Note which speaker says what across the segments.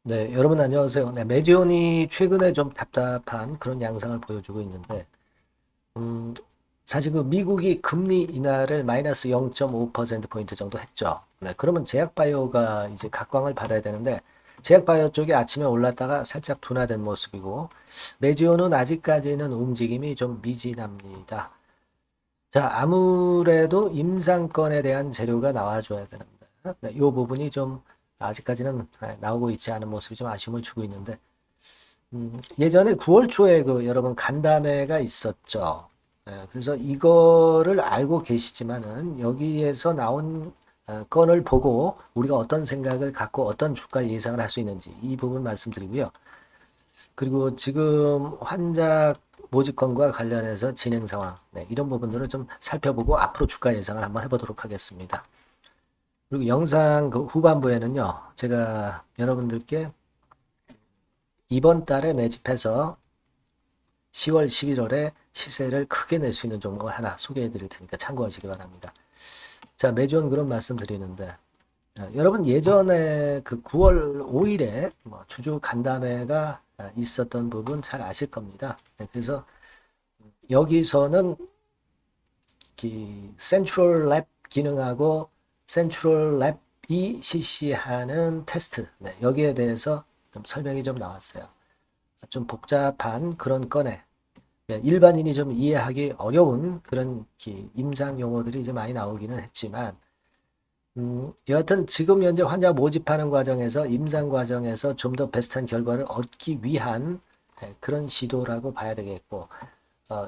Speaker 1: 네, 여러분 안녕하세요. 네, 메지온이 최근에 좀 답답한 그런 양상을 보여주고 있는데, 음, 사실 그 미국이 금리 인하를 마이너스 0.5%포인트 정도 했죠. 네, 그러면 제약바이오가 이제 각광을 받아야 되는데, 제약바이오 쪽이 아침에 올랐다가 살짝 둔화된 모습이고, 메지온은 아직까지는 움직임이 좀 미진합니다. 자, 아무래도 임상권에 대한 재료가 나와줘야 되는데, 네, 이 부분이 좀 아직까지는 나오고 있지 않은 모습이 좀 아쉬움을 주고 있는데, 예전에 9월 초에 그 여러분 간담회가 있었죠. 그래서 이거를 알고 계시지만은 여기에서 나온 건을 보고 우리가 어떤 생각을 갖고 어떤 주가 예상을 할 수 있는지 이 부분 말씀드리고요. 그리고 지금 환자 모집건과 관련해서 진행 상황, 네, 이런 부분들을 좀 살펴보고 앞으로 주가 예상을 한번 해보도록 하겠습니다. 그리고 영상 그 후반부에는요, 제가 여러분들께 이번 달에 매집해서 10월, 11월에 시세를 크게 낼 수 있는 종목을 하나 소개해 드릴 테니까 참고하시기 바랍니다. 자, 매주원 그런 말씀 드리는데, 여러분 예전에 그 9월 5일에 뭐 주주 간담회가 있었던 부분 잘 아실 겁니다. 네, 그래서 여기서는 센트럴 랩 기능하고 센트럴 랩이 실시하는 테스트, 네, 여기에 대해서 좀 설명이 좀 나왔어요. 좀 복잡한 그런 건에 일반인이 좀 이해하기 어려운 그런 임상 용어들이 이제 많이 나오기는 했지만, 여하튼 지금 현재 환자 모집하는 과정에서 임상 과정에서 좀 더 베스트한 결과를 얻기 위한 그런 시도라고 봐야 되겠고,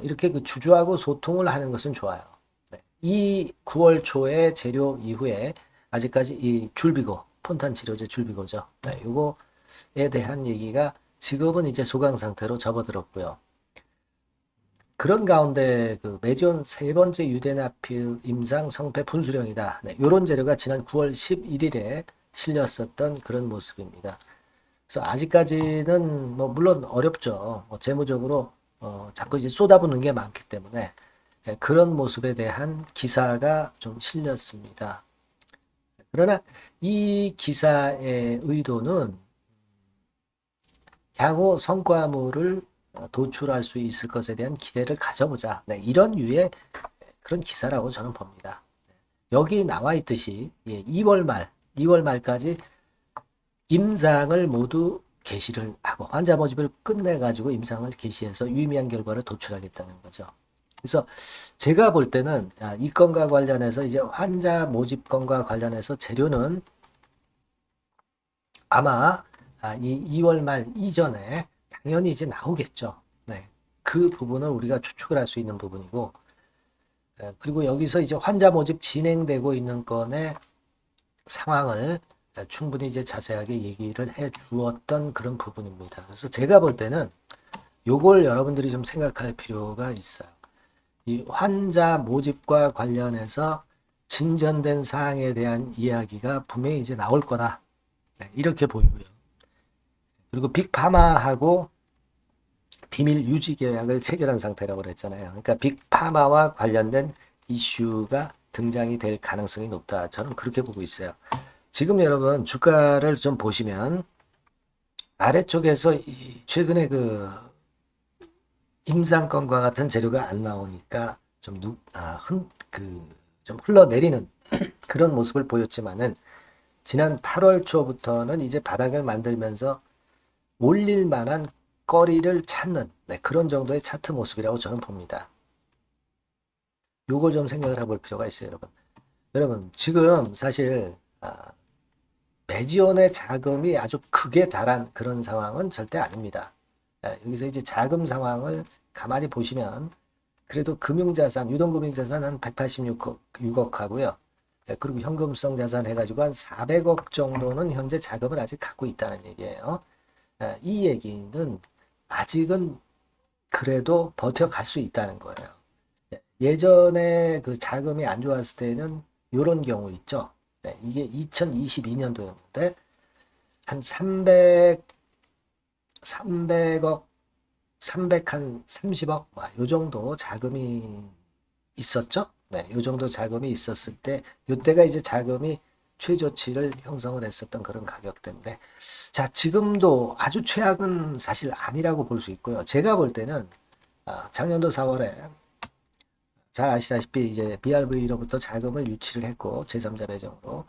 Speaker 1: 이렇게 그 주주하고 소통을 하는 것은 좋아요. 네. 이 9월 초에 재료 이후에 아직까지 이 줄비고, 폰탄 치료제 줄비고죠. 네, 요거에 대한 얘기가 지금은 이제 소강 상태로 접어들었고요. 그런 가운데 그 메지온 세 번째 유대나필 임상 성패 분수령이다. 네, 이런 재료가 지난 9월 11일에 실렸었던 그런 모습입니다. 그래서 아직까지는 뭐 물론 어렵죠. 뭐 재무적으로 자꾸 이제 쏟아붓는 게 많기 때문에 그런 모습에 대한 기사가 좀 실렸습니다. 그러나 이 기사의 의도는 향후 성과물을 도출할 수 있을 것에 대한 기대를 가져보자. 네, 이런 유의 그런 기사라고 저는 봅니다. 여기 나와 있듯이 2월 말까지 임상을 모두 개시를 하고 환자 모집을 끝내가지고 임상을 개시해서 유의미한 결과를 도출하겠다는 거죠. 그래서 제가 볼 때는 이 건과 관련해서 이제 환자 모집건과 관련해서 재료는 아마 이 2월 말 이전에 당연히 이제 나오겠죠. 네. 그 부분을 우리가 추측을 할 수 있는 부분이고, 그리고 여기서 이제 환자 모집 진행되고 있는 건의 상황을 충분히 이제 자세하게 얘기를 해 주었던 그런 부분입니다. 그래서 제가 볼 때는 요걸 여러분들이 좀 생각할 필요가 있어요. 이 환자 모집과 관련해서 진전된 사항에 대한 이야기가 분명히 이제 나올 거다. 네, 이렇게 보이고요. 그리고 빅파마하고 비밀 유지 계약을 체결한 상태라고 그랬잖아요. 그러니까 빅파마와 관련된 이슈가 등장이 될 가능성이 높다. 저는 그렇게 보고 있어요. 지금 여러분 주가를 좀 보시면 아래쪽에서 최근에 그 임상권과 같은 재료가 안 나오니까 좀 흘러내리는 그런 모습을 보였지만은 지난 8월 초부터는 이제 바닥을 만들면서 올릴 만한 거리를 찾는 그런 정도의 차트 모습이라고 저는 봅니다. 요걸 좀 생각을 해볼 필요가 있어요, 여러분. 여러분, 지금 사실 매지원의 자금이 아주 극에 달한 그런 상황은 절대 아닙니다. 여기서 이제 자금 상황을 가만히 보시면 그래도 금융자산, 유동금융자산 한 186억 하고요. 그리고 현금성 자산 해가지고 한 400억 정도는 현재 자금을 아직 갖고 있다는 얘기예요. 이 얘기는 아직은 그래도 버텨갈 수 있다는 거예요. 예전에 그 자금이 안 좋았을 때는 이런 경우 있죠. 이게 2022년도였는데 한 300억, 300한 30억, 요 정도 자금이 있었죠. 네, 요 정도 자금이 있었을 때, 요때가 이제 자금이 최저치를 형성을 했었던 그런 가격대인데, 자, 지금도 아주 최악은 사실 아니라고 볼 수 있고요. 제가 볼 때는 작년도 4월에 잘 아시다시피 이제 BRV로부터 자금을 유치를 했고 제3자 배정으로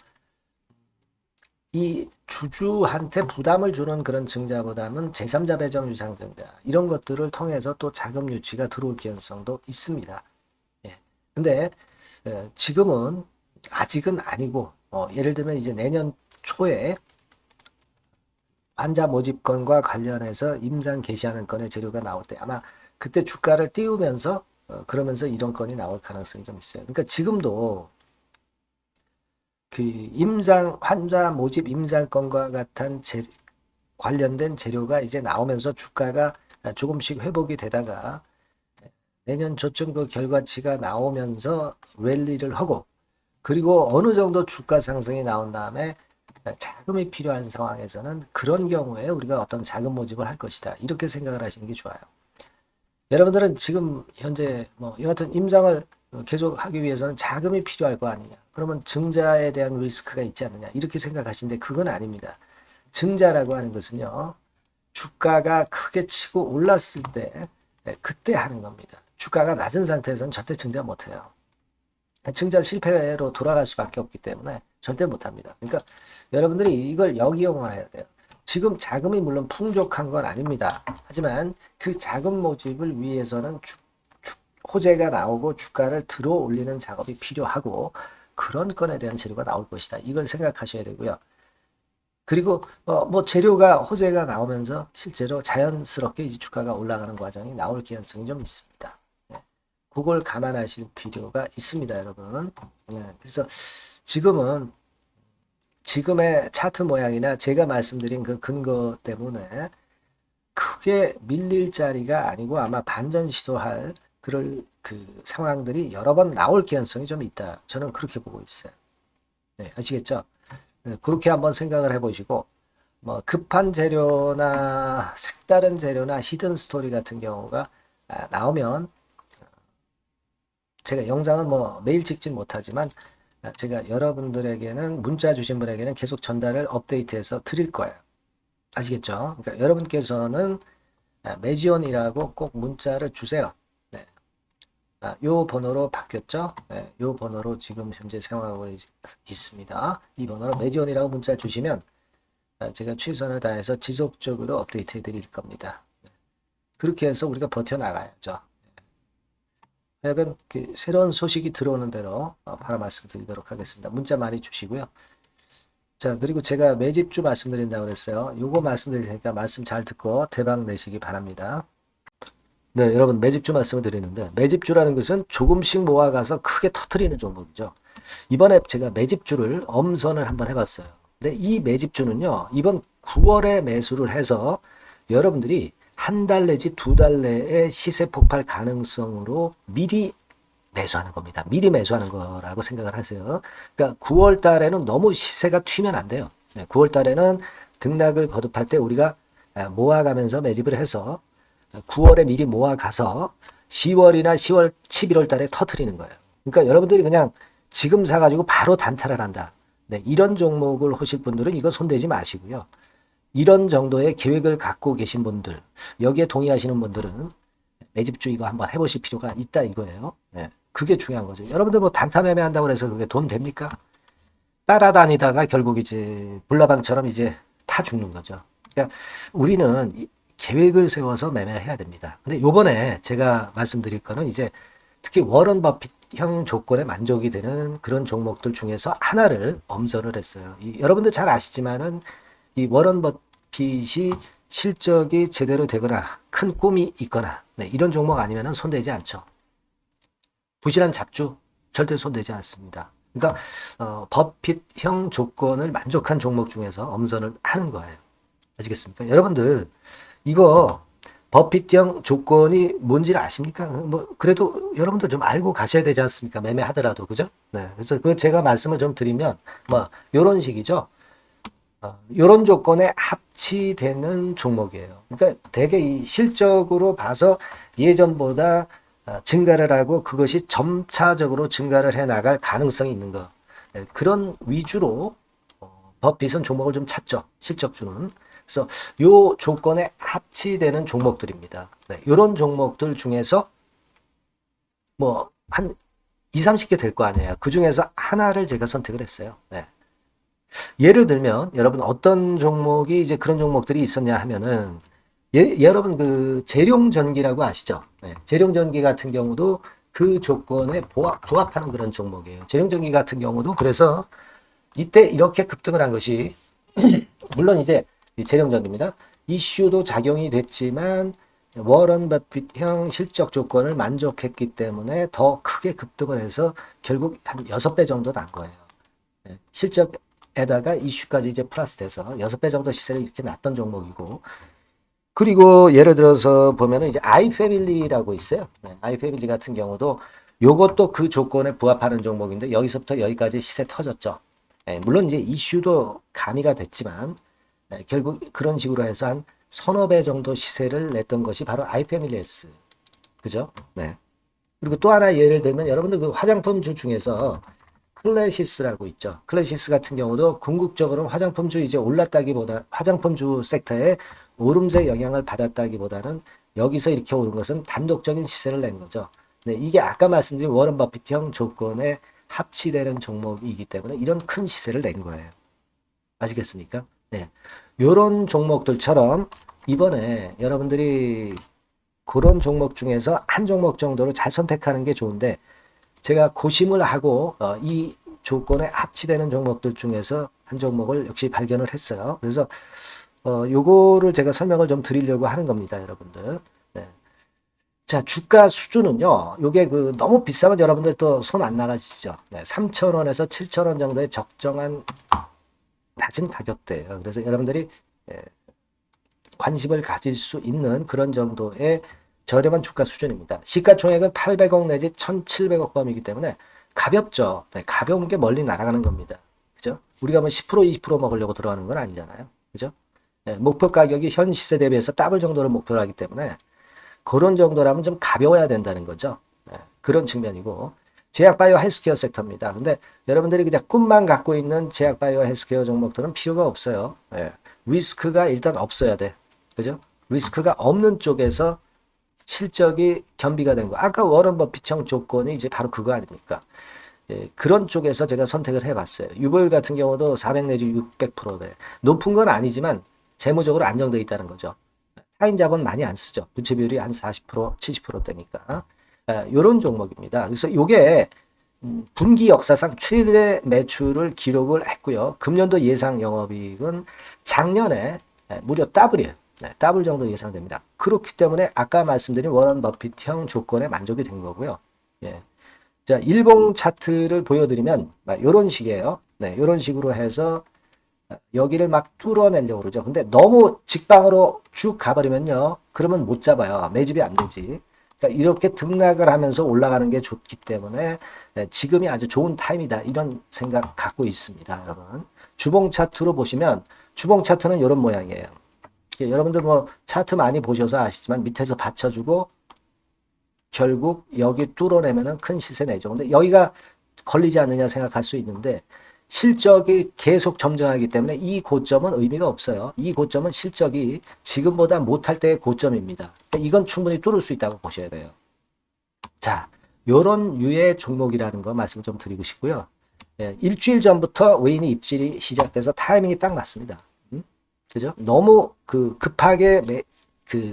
Speaker 1: 이 주주한테 부담을 주는 그런 증자보다는 제3자 배정 유상증자 이런 것들을 통해서 또 자금 유치가 들어올 가능성도 있습니다. 예. 근데 지금은 아직은 아니고 예를 들면 이제 내년 초에 환자 모집건과 관련해서 임상 개시하는 건의 재료가 나올 때 아마 그때 주가를 띄우면서 그러면서 이런 건이 나올 가능성이 좀 있어요. 그러니까 지금도 그 임상 환자 모집 임상건과 같은 관련된 재료가 이제 나오면서 주가가 조금씩 회복이 되다가 내년 초쯤 그 결과치가 나오면서 랠리를 하고 그리고 어느 정도 주가 상승이 나온 다음에 자금이 필요한 상황에서는 그런 경우에 우리가 어떤 자금 모집을 할 것이다. 이렇게 생각을 하시는 게 좋아요. 여러분들은 지금 현재 뭐 여하튼 임상을 계속 하기 위해서는 자금이 필요할 거 아니냐. 그러면 증자에 대한 리스크가 있지 않느냐. 이렇게 생각하시는데 그건 아닙니다. 증자라고 하는 것은요. 주가가 크게 치고 올랐을 때 그때 하는 겁니다. 주가가 낮은 상태에서는 절대 증자 못해요. 증자 실패로 돌아갈 수밖에 없기 때문에 절대 못합니다. 그러니까 여러분들이 이걸 역이용을 해야 돼요. 지금 자금이 물론 풍족한 건 아닙니다. 하지만 그 자금 모집을 위해서는 호재가 나오고 주가를 들어 올리는 작업이 필요하고 그런 건에 대한 재료가 나올 것이다. 이걸 생각하셔야 되고요. 그리고 뭐 재료가 호재가 나오면서 실제로 자연스럽게 이제 주가가 올라가는 과정이 나올 가능성이 좀 있습니다. 네. 그걸 감안하실 필요가 있습니다, 여러분. 네. 그래서 지금은 지금의 차트 모양이나 제가 말씀드린 그 근거 때문에 크게 밀릴 자리가 아니고 아마 반전 시도할 그럴 그 상황들이 여러 번 나올 가능성이 좀 있다. 저는 그렇게 보고 있어요. 네, 아시겠죠? 네, 그렇게 한번 생각을 해보시고 뭐 급한 재료나 색다른 재료나 히든 스토리 같은 경우가 나오면 제가 영상은 뭐 매일 찍진 못하지만 제가 여러분들에게는 문자 주신 분에게는 계속 전달을 업데이트해서 드릴 거예요. 아시겠죠? 그러니까 여러분께서는 매지온이라고 꼭 문자를 주세요. 네. 요 번호로 바뀌었죠? 네, 요 번호로 지금 현재 사용하고 있습니다. 이 번호로 매지온이라고 문자 주시면 제가 최선을 다해서 지속적으로 업데이트 해 드릴 겁니다. 그렇게 해서 우리가 버텨나가야죠. 하여간 그 새로운 소식이 들어오는 대로 바로 말씀드리도록 하겠습니다. 문자 많이 주시고요. 자, 그리고 제가 매집주 말씀드린다고 그랬어요. 요거 말씀드릴 테니까 말씀 잘 듣고 대박 내시기 바랍니다. 네, 여러분 매집주 말씀을 드리는데 매집주라는 것은 조금씩 모아가서 크게 터트리는 종목이죠. 이번에 제가 매집주를 엄선을 한번 해봤어요. 근데 이 매집주는요. 이번 9월에 매수를 해서 여러분들이 한 달 내지 두 달 내에 시세 폭발 가능성으로 미리 매수하는 겁니다. 미리 매수하는 거라고 생각을 하세요. 그러니까 9월 달에는 너무 시세가 튀면 안 돼요. 9월 달에는 등락을 거듭할 때 우리가 모아가면서 매집을 해서 9월에 미리 모아가서 10월이나 10월, 11월 달에 터트리는 거예요. 그러니까 여러분들이 그냥 지금 사가지고 바로 단타를 한다. 네, 이런 종목을 하실 분들은 이거 손대지 마시고요. 이런 정도의 계획을 갖고 계신 분들, 여기에 동의하시는 분들은 매집주 이거 한번 해보실 필요가 있다 이거예요. 네, 그게 중요한 거죠. 여러분들 뭐 단타 매매한다고 해서 그게 돈 됩니까? 따라다니다가 결국 이제 불나방처럼 이제 타 죽는 거죠. 그러니까 우리는 계획을 세워서 매매를 해야 됩니다. 근데 요번에 제가 말씀드릴 거는 이제 특히 워런 버핏형 조건에 만족이 되는 그런 종목들 중에서 하나를 엄선을 했어요. 여러분들 잘 아시지만은 이 워런 버핏이 실적이 제대로 되거나 큰 꿈이 있거나 이런 종목 아니면 손대지 않죠. 부실한 잡주 절대 손대지 않습니다. 그러니까 버핏형 조건을 만족한 종목 중에서 엄선을 하는 거예요. 아시겠습니까? 여러분들 이거 버핏형 조건이 뭔지를 아십니까? 뭐 그래도 여러분들 좀 알고 가셔야 되지 않습니까? 매매하더라도 그죠? 네. 그래서 그 제가 말씀을 좀 드리면 뭐 이런 식이죠. 이런 조건에 합치되는 종목이에요. 그러니까 되게 이 실적으로 봐서 예전보다 증가를 하고 그것이 점차적으로 증가를 해 나갈 가능성이 있는 거. 그런 위주로 버핏은 종목을 좀 찾죠. 실적주는. 그래서 요 조건에 합치되는 종목들입니다. 네, 이런 종목들 중에서 뭐 한 2, 30개 될 거 아니에요. 그 중에서 하나를 제가 선택을 했어요. 네. 예를 들면 여러분 어떤 종목이 이제 그런 종목들이 있었냐 하면은 여러분 그 재룡전기라고 아시죠? 네. 재룡전기 같은 경우도 그 조건에 부합하는 그런 종목이에요. 재룡전기 같은 경우도 그래서 이때 이렇게 급등을 한 것이 물론 이제 재룡전기입니다. 이슈도 작용이 됐지만 워런 버핏형 실적 조건을 만족했기 때문에 더 크게 급등을 해서 결국 한 6배 정도 난 거예요. 실적에다가 이슈까지 이제 플러스 돼서 6배 정도 시세를 이렇게 났던 종목이고, 그리고 예를 들어서 보면은 이제 아이패밀리라고 있어요. 아이패밀리 같은 경우도 요것도 그 조건에 부합하는 종목인데 여기서부터 여기까지 시세 터졌죠. 물론 이제 이슈도 가미가 됐지만 결국 그런 식으로 해서 한 서너 배 정도 시세를 냈던 것이 바로 아이패밀리스. 그죠? 네. 그리고 또 하나 예를 들면 여러분들 그 화장품주 중에서 클래시스라고 있죠. 클래시스 같은 경우도 궁극적으로는 화장품주 이제 올랐다기보다 화장품주 섹터에 오름세 영향을 받았다기보다는 여기서 이렇게 오른 것은 단독적인 시세를 낸 거죠. 네, 이게 아까 말씀드린 워런 버핏형 조건에 합치되는 종목이기 때문에 이런 큰 시세를 낸 거예요. 아시겠습니까? 네. 요런 종목들처럼 이번에 여러분들이 그런 종목 중에서 한 종목 정도를 잘 선택하는 게 좋은데 제가 고심을 하고 이 조건에 합치되는 종목들 중에서 한 종목을 역시 발견을 했어요. 그래서 요거를 제가 설명을 좀 드리려고 하는 겁니다, 여러분들. 네. 자, 주가 수준은요. 요게 그 너무 비싸면 여러분들 또 손 안 나가시죠. 네, 3,000원에서 7,000원 정도의 적정한 낮은 가격대예요. 그래서 여러분들이 관심을 가질 수 있는 그런 정도의 저렴한 주가 수준입니다. 시가총액은 800억 내지 1,700억 범위이기 때문에 가볍죠. 네, 가벼운 게 멀리 날아가는 겁니다. 그죠? 우리가 뭐 10%, 20% 먹으려고 들어가는 건 아니잖아요. 그죠? 네, 목표 가격이 현 시세 대비해서 더블 정도를 목표로 하기 때문에 그런 정도라면 좀 가벼워야 된다는 거죠. 네, 그런 측면이고 제약바이오 헬스케어 섹터입니다. 근데 여러분들이 그냥 꿈만 갖고 있는 제약바이오 헬스케어 종목들은 필요가 없어요. 네, 리스크가 일단 없어야 돼. 그죠? 리스크가 없는 쪽에서 실적이 겸비가 된 거. 아까 워런 버핏형 조건이 이제 바로 그거 아닙니까? 예, 그런 쪽에서 제가 선택을 해봤어요. 유보율 같은 경우도 400 내지 600%대. 높은 건 아니지만 재무적으로 안정되어 있다는 거죠. 타인 자본 많이 안 쓰죠. 부채 비율이 한 40%, 70%대니까. 이런 종목입니다. 그래서 이게 분기 역사상 최대 매출을 기록을 했고요. 금년도 예상 영업이익은 작년에 무려 더블이에요. 네, 더블 정도 예상됩니다. 그렇기 때문에 아까 말씀드린 워런 버핏형 조건에 만족이 된 거고요. 예. 자, 일봉 차트를 보여드리면 이런 식이에요. 네, 이런 식으로 해서 여기를 막 뚫어내려고 그러죠. 근데 너무 직방으로 쭉 가버리면요. 그러면 못 잡아요. 매집이 안 되지. 그러니까 이렇게 등락을 하면서 올라가는 게 좋기 때문에 지금이 아주 좋은 타임이다. 이런 생각 갖고 있습니다. 여러분. 주봉 차트로 보시면 주봉 차트는 이런 모양이에요. 여러분들 뭐 차트 많이 보셔서 아시지만 밑에서 받쳐주고 결국 여기 뚫어내면은 큰 시세 내죠. 근데 여기가 걸리지 않느냐 생각할 수 있는데 실적이 계속 점증하기 때문에 이 고점은 의미가 없어요. 이 고점은 실적이 지금보다 못할 때의 고점입니다. 이건 충분히 뚫을 수 있다고 보셔야 돼요. 자, 요런 유의 종목이라는 거 말씀 좀 드리고 싶고요. 예, 일주일 전부터 외인이 입질이 시작돼서 타이밍이 딱 맞습니다. 그죠? 너무 급하게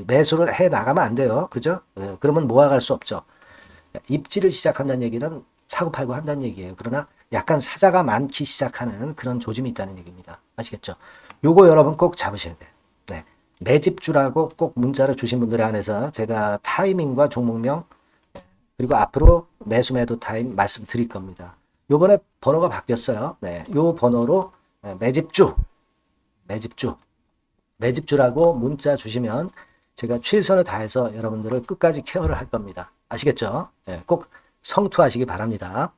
Speaker 1: 매수를 해 나가면 안 돼요. 그죠? 예, 그러면 모아갈 수 없죠. 입지를 시작한다는 얘기는 사고 팔고 한다는 얘기예요. 그러나 약간 사자가 많기 시작하는 그런 조짐이 있다는 얘기입니다. 아시겠죠? 요거 여러분 꼭 잡으셔야 돼요. 네. 매집주라고 꼭 문자를 주신 분들에 한해서 제가 타이밍과 종목명 그리고 앞으로 매수 매도 타임 말씀드릴 겁니다. 요번에 번호가 바뀌었어요. 네. 요 번호로 매집주라고 문자 주시면 제가 최선을 다해서 여러분들을 끝까지 케어를 할 겁니다. 아시겠죠? 네, 꼭 성투하시기 바랍니다.